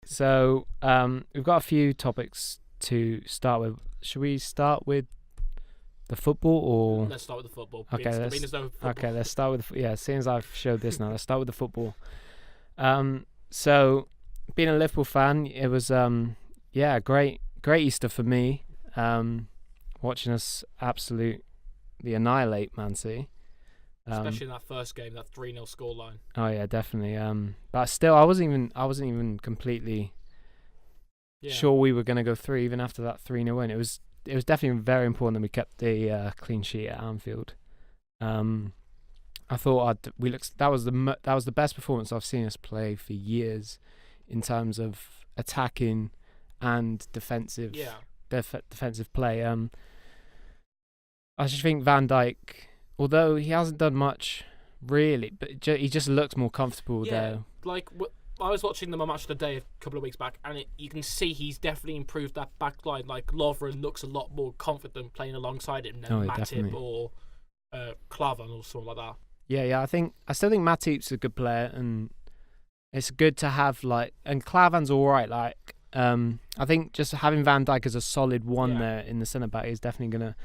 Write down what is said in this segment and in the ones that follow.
So we've got a few topics to start with. Should we start with the football or? Let's start with the football. Okay, There's no football. Okay, let's start with Seeing as I've showed this now, let's start with the football. So being a Liverpool fan, it was great Easter for me. Watching us absolutely annihilate Man City. Especially in that first game, that 3-0 scoreline. Oh yeah, definitely. But still, I wasn't even completely sure we were going to go through even after that 3-0 win. It was definitely very important that we kept the clean sheet at Anfield. I thought that was the best performance I've seen us play for years in terms of attacking and defensive defensive play. I just think Van Dijk, although he hasn't done much really, but he just looks more comfortable there. Like I was watching them on Match of the Day a couple of weeks back, and you can see he's definitely improved that back line. Like Lovren looks a lot more confident playing alongside him than Matip or Klavan or something like that. Yeah. I still think Matip's a good player, and it's good to have and Klavan's all right. I think just having Van Dijk as a solid one there in the centre back is definitely gonna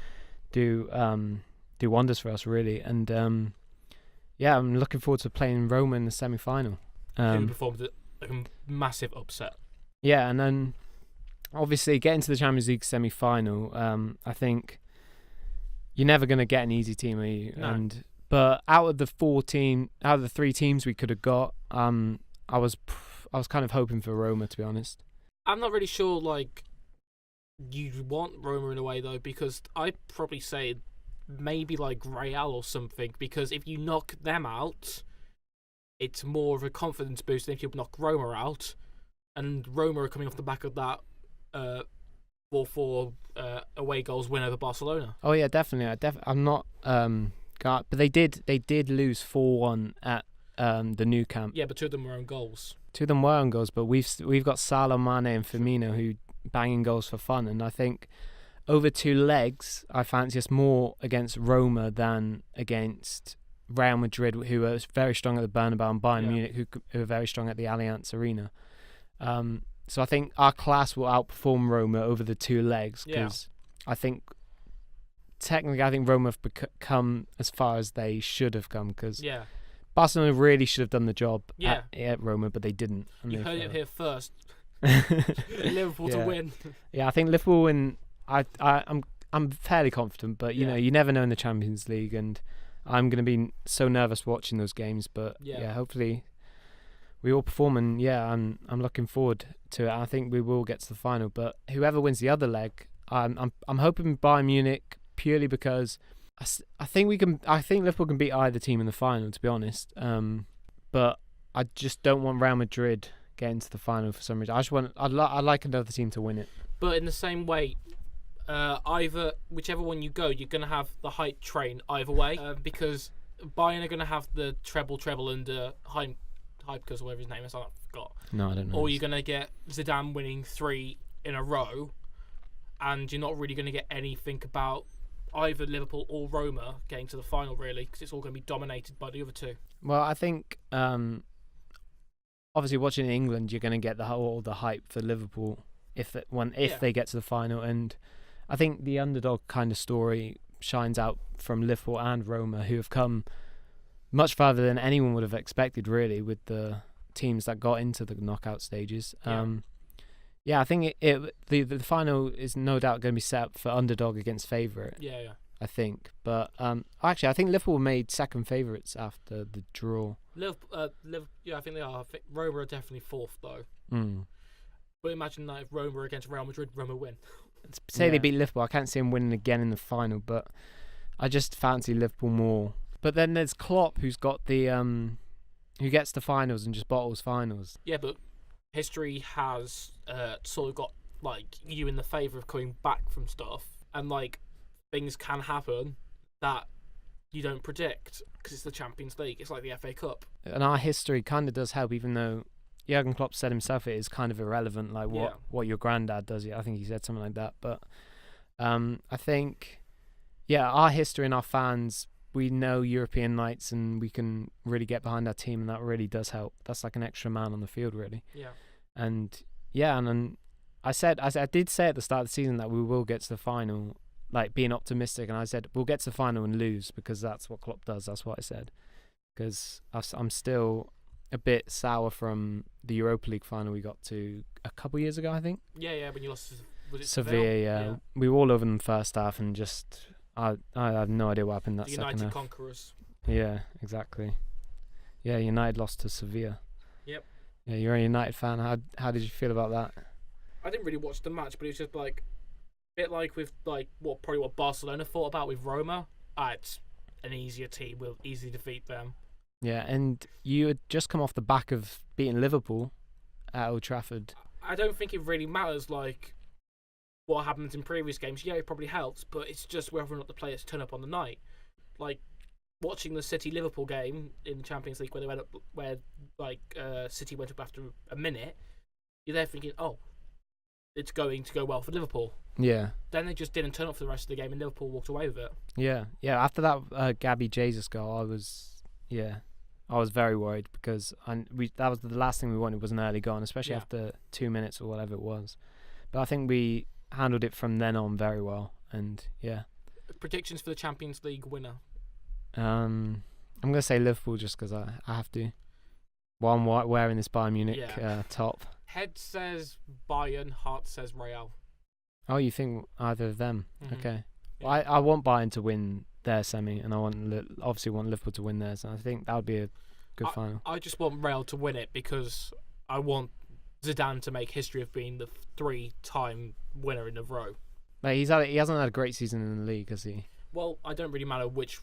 do wonders for us, really. And I'm looking forward to playing Roma in the semi-final. Who performed a massive upset. Yeah, and then obviously getting to the Champions League semi-final, I think you're never going to get an easy team, are you? No. But out of the 3 teams we could have got, I was kind of hoping for Roma, to be honest. I'm not really sure, you want Roma in a way, though, because I'd probably say maybe Real or something, because if you knock them out, it's more of a confidence boost than if you knock Roma out. And Roma are coming off the back of that 4-4 away goals win over Barcelona. Oh yeah, definitely. I'm not but they did lose 4-1 at the Nou Camp. Yeah, but 2 of them were own goals. 2 of them were own goals, but we've got Salah, Mane, and Firmino who banging goals for fun, and I think over 2 legs, I fancy us more against Roma than against Real Madrid, who are very strong at the Bernabeu, and Bayern Munich, who are very strong at the Allianz Arena. So I think our class will outperform Roma over the 2 legs, because I think Roma have come as far as they should have come, because Barcelona really should have done the job at Roma, but they didn't. You heard it here first. Liverpool to win. Yeah, I think Liverpool win. I'm fairly confident, but you know, you never know in the Champions League, and I'm going to be so nervous watching those games. But hopefully we all perform, and I'm looking forward to it. I think we will get to the final, but whoever wins the other leg, I'm hoping Bayern Munich, purely because I think Liverpool can beat either team in the final, to be honest. But I just don't want Real Madrid getting to the final for some reason. I'd like another team to win it. But in the same way, whichever one you go, you're going to have the hype train either way, because Bayern are going to have the treble under Hypekes or whatever his name is. I forgot. No, I don't know. Or you're going to get Zidane winning 3 in a row, and you're not really going to get anything about either Liverpool or Roma getting to the final, really, because it's all going to be dominated by the other 2. Well, I think obviously watching in England, you're going to get all the hype for Liverpool if they get to the final, and I think the underdog kind of story shines out from Liverpool and Roma, who have come much farther than anyone would have expected, really, with the teams that got into the knockout stages. I think the final is no doubt going to be set up for underdog against favourite. Yeah. I think, but actually, I think Liverpool made second favourites after the draw. Liverpool, I think they are. I think Roma are definitely 4th, though. But imagine that if Roma are against Real Madrid, Roma win. Say they beat Liverpool, I can't see them winning again in the final, but I just fancy Liverpool more. But then there's Klopp, who's got the who gets the finals and just bottles finals. Yeah, but history has sort of got you in the favour of coming back from stuff, and things can happen that you don't predict because it's the Champions League. It's like the FA Cup. And our history kind of does help, even though Jurgen Klopp said himself it is kind of irrelevant, what your granddad does. I think he said something like that. But I think, our history and our fans, we know European nights, and we can really get behind our team, and that really does help. That's like an extra man on the field, really. Yeah. And yeah, and then I did say at the start of the season that we will get to the final, like being optimistic, and I said we'll get to the final and lose because that's what Klopp does. That's what I said. Because I'm still a bit sour from the Europa League final we got to a couple years ago, I think. Yeah, when you lost to was it Sevilla, yeah. We were all over them first half and just I have no idea what happened that the second United half. conquerors. Yeah, exactly. Yeah, United lost to Sevilla. Yep. Yeah, you're a United fan. How did you feel about that? I didn't really watch the match, but it was just like a bit like with like what Barcelona thought about with Roma. It's an easier team. We'll easily defeat them. Yeah, and you had just come off the back of beating Liverpool at Old Trafford. I don't think it really matters like what happens in previous games. Yeah, it probably helps, but it's just whether or not the players turn up on the night. Like watching the City Liverpool game in the Champions League where City went up after a minute, you're there thinking, oh, it's going to go well for Liverpool. Yeah. Then they just didn't turn up for the rest of the game, and Liverpool walked away with it. Yeah. After that Gabby Jesus goal, I was very worried because that was the last thing we wanted was an early goal, especially after 2 minutes or whatever it was. But I think we handled it from then on very well, and yeah. Predictions for the Champions League winner? I'm gonna say Liverpool just because I have to. While I'm wearing this Bayern Munich top. Head says Bayern, heart says Real. Oh, you think either of them? Mm-hmm. Okay. Yeah. Well, I want Bayern to win their semi, and I obviously want Liverpool to win theirs, and I think that would be a good final. I just want Real to win it because I want Zidane to make history of being the 3-time winner in a row. Like he hasn't had a great season in the league, has he? Well, I don't really matter which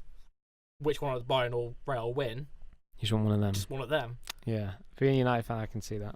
one of the Bayern or Real win. You just want one of them. Just one of them. Yeah. Being a United fan, I can see that.